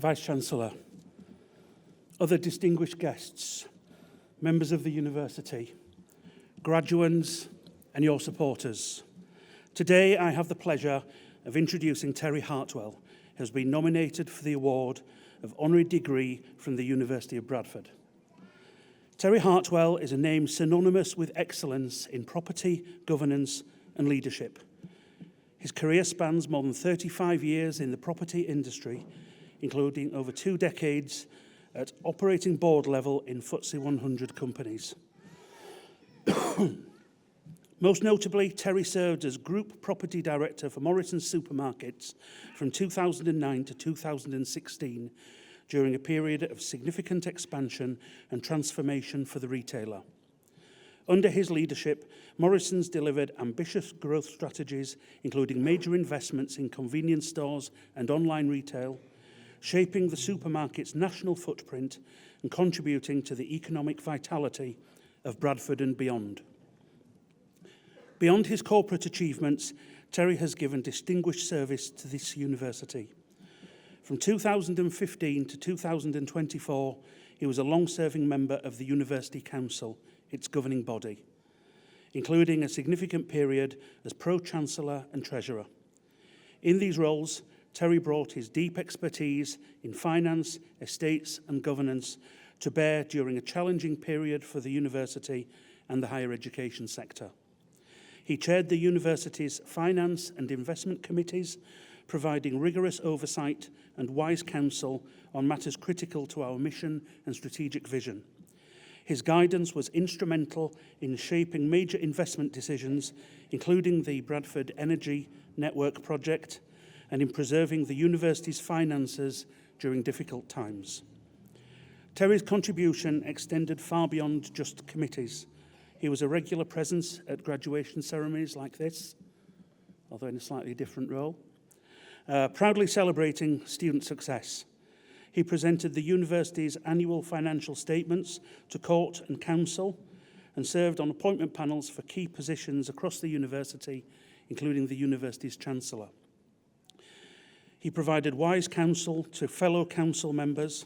Vice-Chancellor, other distinguished guests, members of the university, graduates and your supporters. Today I have the pleasure of introducing Terence Hartwell, who has been nominated for the award of Honorary Degree from the University of Bradford. Terence Hartwell is a name synonymous with excellence in property, governance and leadership. His career spans more than 35 years in the property industry, including over 2 decades at operating board level in FTSE 100 companies. Most notably, Terry served as Group Property Director for Morrisons Supermarkets from 2009 to 2016, during a period of significant expansion and transformation for the retailer. Under his leadership, Morrisons delivered ambitious growth strategies, including major investments in convenience stores and online retail, shaping the supermarket's national footprint and contributing to the economic vitality of Bradford and beyond. Beyond his corporate achievements, Terry has given distinguished service to this university. From 2015 to 2024, he was a long-serving member of the University Council, its governing body, including a significant period as Pro-Chancellor and Treasurer. In these roles, Terry brought his deep expertise in finance, estates and governance to bear during a challenging period for the university and the higher education sector. He chaired the university's finance and investment committees, providing rigorous oversight and wise counsel on matters critical to our mission and strategic vision. His guidance was instrumental in shaping major investment decisions, including the Bradford Energy Network project, and in preserving the university's finances during difficult times. Terry's contribution extended far beyond just committees. He was a regular presence at graduation ceremonies like this, although in a slightly different role, proudly celebrating student success. He presented the university's annual financial statements to court and council and served on appointment panels for key positions across the university, including the university's Chancellor. He provided wise counsel to fellow council members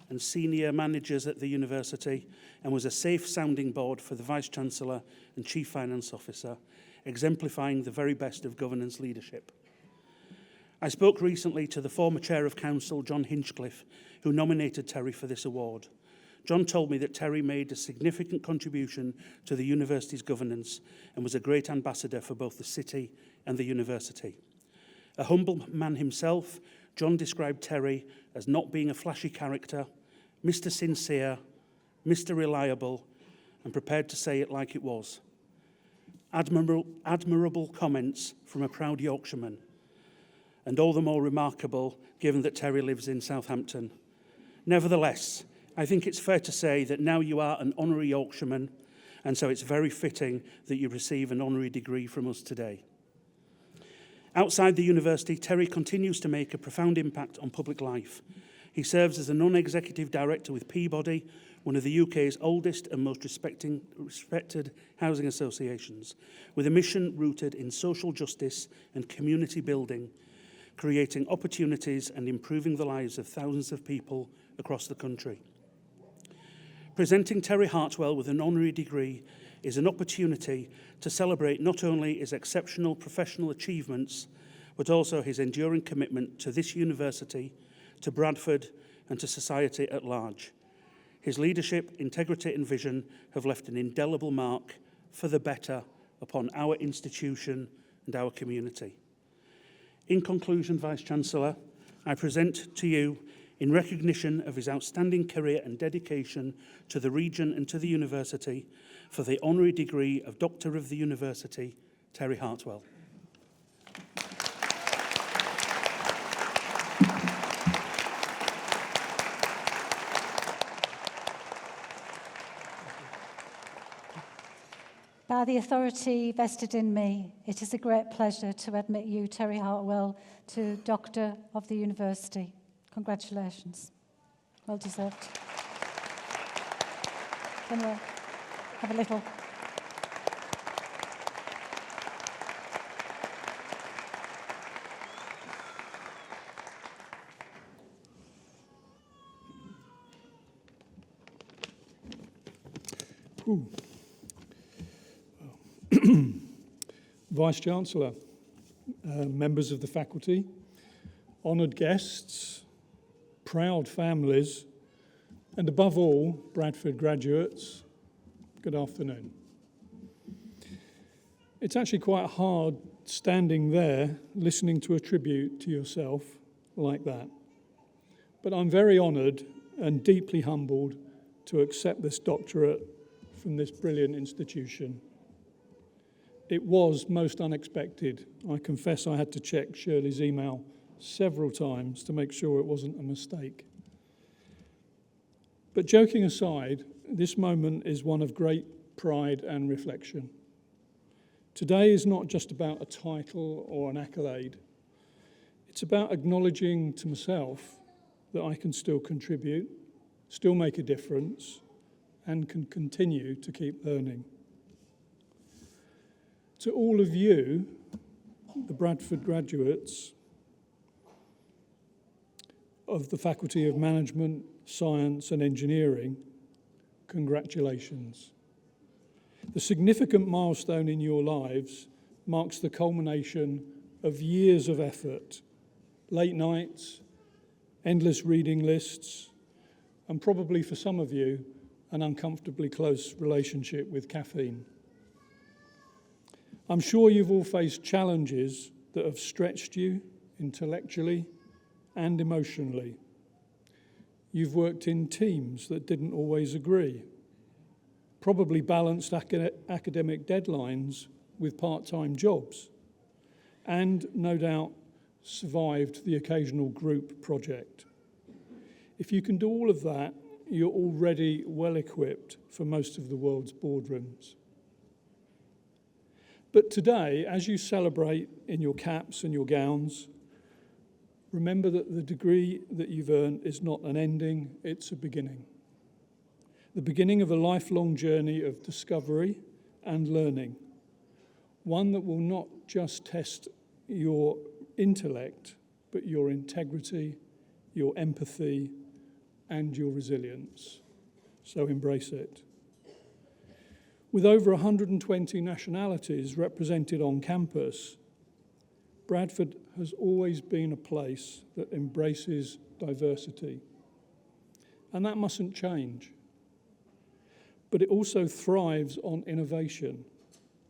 and senior managers at the university and was a safe sounding board for the Vice-Chancellor and Chief Finance Officer, exemplifying the very best of governance leadership. I spoke recently to the former Chair of Council, John Hinchcliffe, who nominated Terry for this award. John told me that Terry made a significant contribution to the university's governance and was a great ambassador for both the city and the university. A humble man himself, John described Terry as not being a flashy character, Mr. Sincere, Mr. Reliable, and prepared to say it like it was. Admirable comments from a proud Yorkshireman, and all the more remarkable given that Terry lives in Southampton. Nevertheless, I think it's fair to say that now you are an honorary Yorkshireman, and so it's very fitting that you receive an honorary degree from us today. Outside the university, Terry continues to make a profound impact on public life. He serves as a non-executive director with Peabody, one of the UK's oldest and most respected housing associations, with a mission rooted in social justice and community building, creating opportunities and improving the lives of thousands of people across the country. Presenting Terry Hartwell with an honorary degree is an opportunity to celebrate not only his exceptional professional achievements, but also his enduring commitment to this university, to Bradford, and to society at large. His leadership, integrity and vision have left an indelible mark for the better upon our institution and our community. In conclusion, Vice-Chancellor, I present to you, in recognition of his outstanding career and dedication to the region and to the university, for the honorary degree of Doctor of the University, Terence Hartwell. By the authority vested in me, it is a great pleasure to admit you, Terence Hartwell, to Doctor of the University. Congratulations. Well deserved. Anyway, have a little. Vice-Chancellor, members of the faculty, honoured guests, proud families, and above all, Bradford graduates, good afternoon. It's actually quite hard standing there listening to a tribute to yourself like that. But I'm very honoured and deeply humbled to accept this doctorate from this brilliant institution. It was most unexpected. I confess I had to check Shirley's email several times to make sure it wasn't a mistake. But joking aside, this moment is one of great pride and reflection. Today is not just about a title or an accolade. It's about acknowledging to myself that I can still contribute, still make a difference, and can continue to keep learning. To all of you, the Bradford graduates of the Faculty of Management, Science and Engineering, congratulations. The significant milestone in your lives marks the culmination of years of effort, late nights, endless reading lists, and probably for some of you, an uncomfortably close relationship with caffeine. I'm sure you've all faced challenges that have stretched you intellectually and emotionally. You've worked in teams that didn't always agree, probably balanced academic deadlines with part-time jobs, and no doubt survived the occasional group project. If you can do all of that, you're already well equipped for most of the world's boardrooms. But today, as you celebrate in your caps and your gowns, remember that the degree that you've earned is not an ending, it's a beginning. The beginning of a lifelong journey of discovery and learning, one that will not just test your intellect, but your integrity, your empathy, and your resilience. So embrace it. With over 120 nationalities represented on campus, Bradford has always been a place that embraces diversity. And that mustn't change. But it also thrives on innovation.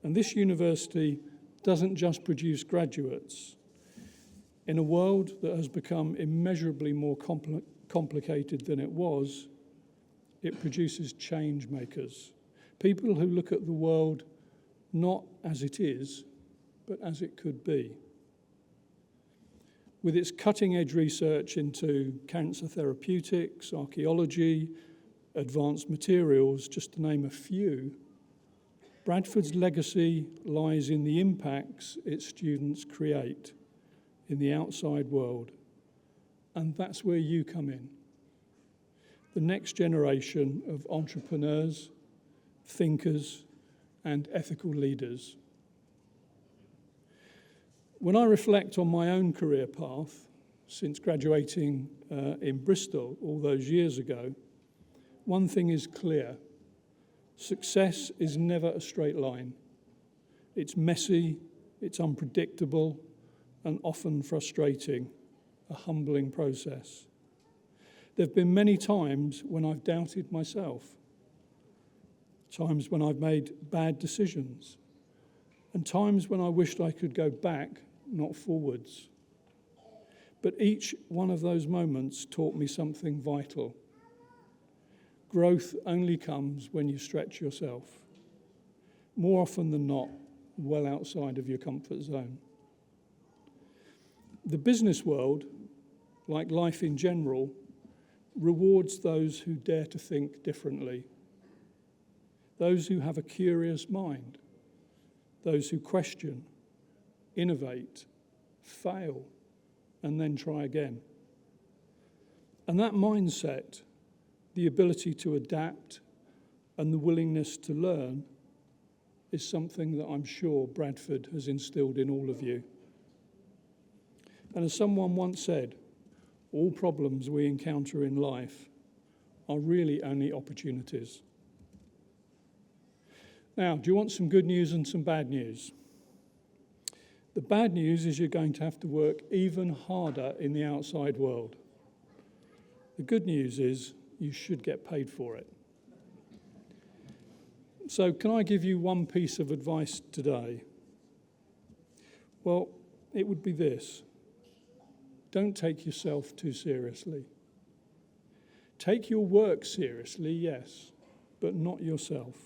And this university doesn't just produce graduates. In a world that has become immeasurably more complicated than it was, it produces change makers. People who look at the world not as it is, but as it could be. With its cutting-edge research into cancer therapeutics, archaeology, advanced materials, just to name a few, Bradford's legacy lies in the impacts its students create in the outside world. And that's where you come in. The next generation of entrepreneurs, thinkers, and ethical leaders. When I reflect on my own career path since graduating in Bristol all those years ago, one thing is clear. Success is never a straight line. It's messy, it's unpredictable, and often frustrating, a humbling process. There have been many times when I've doubted myself, times when I've made bad decisions, and times when I wished I could go back, not forwards. But each one of those moments taught me something vital. Growth only comes when you stretch yourself, more often than not, well outside of your comfort zone. The business world, like life in general, rewards those who dare to think differently, those who have a curious mind, those who question, innovate, fail, and then try again. And that mindset, the ability to adapt and the willingness to learn, is something that I'm sure Bradford has instilled in all of you. And as someone once said, all problems we encounter in life are really only opportunities. Now, do you want some good news and some bad news? The bad news is you're going to have to work even harder in the outside world. The good news is you should get paid for it. So can I give you one piece of advice today? Well, it would be this. Don't take yourself too seriously. Take your work seriously, yes, but not yourself.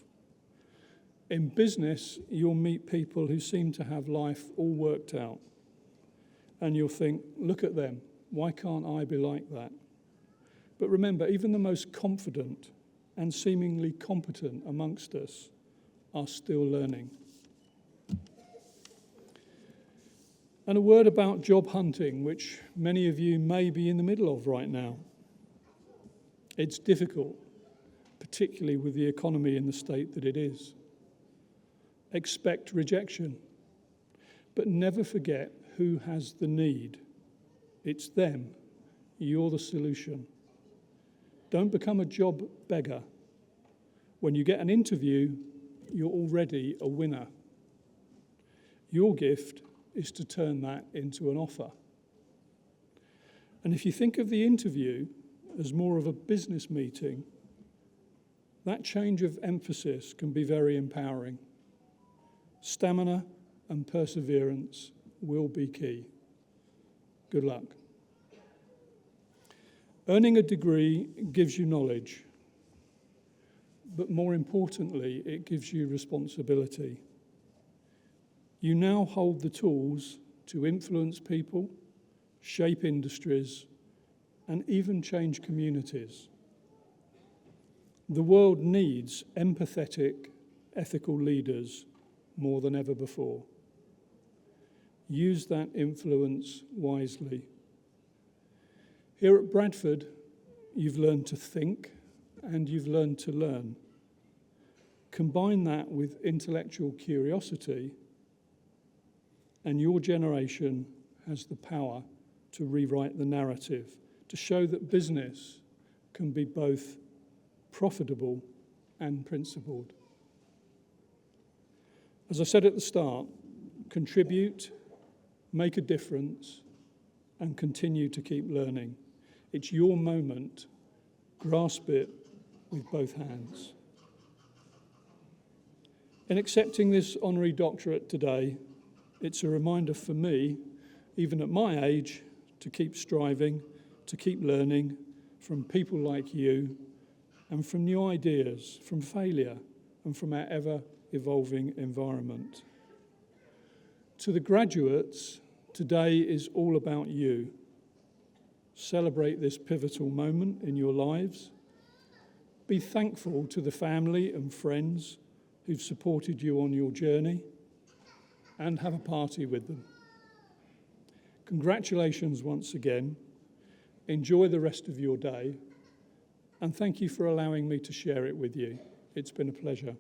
In business, you'll meet people who seem to have life all worked out. And you'll think, look at them, why can't I be like that? But remember, even the most confident and seemingly competent amongst us are still learning. And a word about job hunting, which many of you may be in the middle of right now. It's difficult, particularly with the economy in the state that it is. Expect rejection, but never forget who has the need. It's them. You're the solution. Don't become a job beggar. When you get an interview, you're already a winner. Your gift is to turn that into an offer. And if you think of the interview as more of a business meeting, that change of emphasis can be very empowering. Stamina and perseverance will be key. Good luck. Earning a degree gives you knowledge, but more importantly, it gives you responsibility. You now hold the tools to influence people, shape industries, and even change communities. The world needs empathetic, ethical leaders more than ever before. Use that influence wisely. Here at Bradford, you've learned to think and you've learned to learn. Combine that with intellectual curiosity, and your generation has the power to rewrite the narrative, to show that business can be both profitable and principled. As I said at the start, contribute, make a difference, and continue to keep learning. It's your moment. Grasp it with both hands. In accepting this honorary doctorate today, it's a reminder for me, even at my age, to keep striving, to keep learning from people like you, and from new ideas, from failure, and from our ever-evolving environment. To the graduates, today is all about you. Celebrate this pivotal moment in your lives. Be thankful to the family and friends who've supported you on your journey, and have a party with them. Congratulations once again. Enjoy the rest of your day, and thank you for allowing me to share it with you. It's been a pleasure.